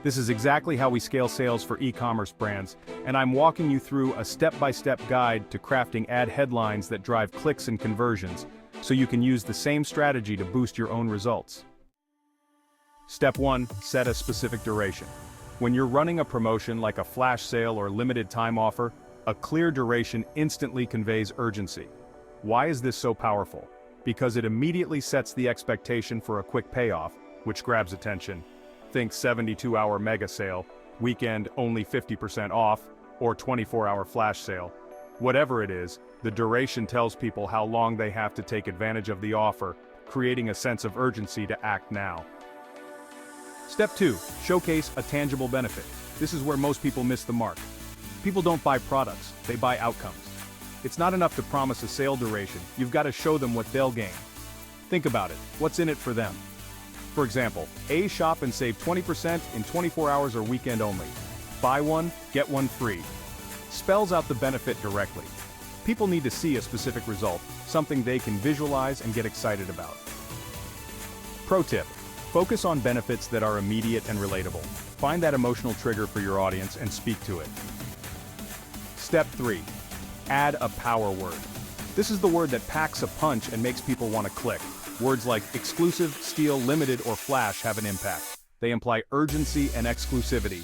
This is exactly how we scale sales for e-commerce brands, and I'm walking you through a step-by-step guide to crafting ad headlines that drive clicks and conversions, so you can use the same strategy to boost your own results. Step 1. Set a specific duration. When you're running a promotion like a flash sale or limited time offer, a clear duration instantly conveys urgency. Why is this so powerful? Because it immediately sets the expectation for a quick payoff, which grabs attention. Think 72-hour mega sale, weekend only 50% off, or 24-hour flash sale. Whatever it is, the duration tells people how long they have to take advantage of the offer, creating a sense of urgency to act now. Step 2. Showcase a tangible benefit. This is where most people miss the mark. People don't buy products, they buy outcomes. It's not enough to promise a sale duration, you've got to show them what they'll gain. Think about it, what's in it for them? For example, A shop and save 20% in 24 hours or weekend only. Buy one, get one free. Spells out the benefit directly. People need to see a specific result, something they can visualize and get excited about. Pro tip: focus on benefits that are immediate and relatable. Find that emotional trigger for your audience and speak to it. Step 3. Add a power word. This is the word that packs a punch and makes people want to click. Words like exclusive, steal, limited, or flash have an impact. They imply urgency and exclusivity.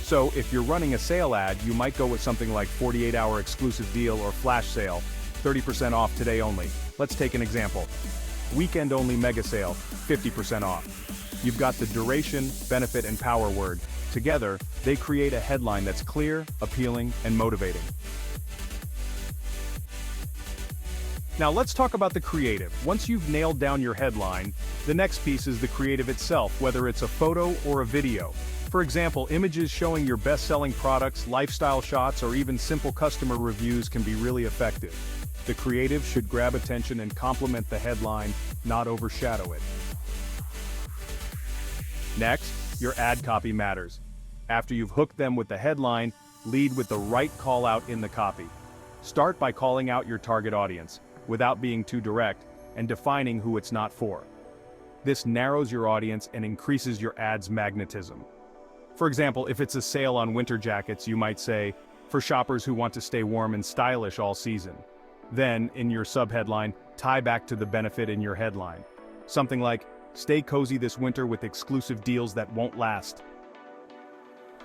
So, if you're running a sale ad, you might go with something like 48-hour exclusive deal or flash sale, 30% off today only. Let's take an example. Weekend only mega sale, 50% off. You've got the duration, benefit, and power word. Together, they create a headline that's clear, appealing, and motivating. Now let's talk about the creative. Once you've nailed down your headline, the next piece is the creative itself, whether it's a photo or a video. For example, images showing your best-selling products, lifestyle shots, or even simple customer reviews can be really effective. The creative should grab attention and complement the headline, not overshadow it. Next, your ad copy matters. After you've hooked them with the headline, lead with the right call-out in the copy. Start by calling out your target audience, without being too direct, and defining who it's not for. This narrows your audience and increases your ad's magnetism. For example, if it's a sale on winter jackets, you might say, for shoppers who want to stay warm and stylish all season. Then, in your subheadline, tie back to the benefit in your headline. Something like, stay cozy this winter with exclusive deals that won't last.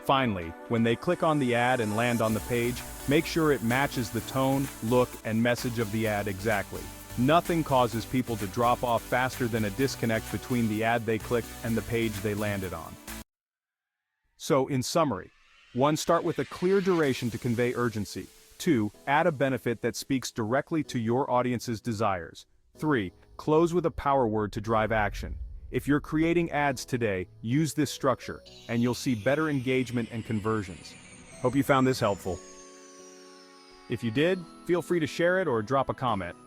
Finally, when they click on the ad and land on the page, make sure it matches the tone, look, and message of the ad exactly. Nothing causes people to drop off faster than a disconnect between the ad they clicked and the page they landed on. So, in summary, 1. Start with a clear duration to convey urgency. 2. Add a benefit that speaks directly to your audience's desires. 3. Close with a power word to drive action. If you're creating ads today, use this structure, and you'll see better engagement and conversions. Hope you found this helpful. If you did, feel free to share it or drop a comment.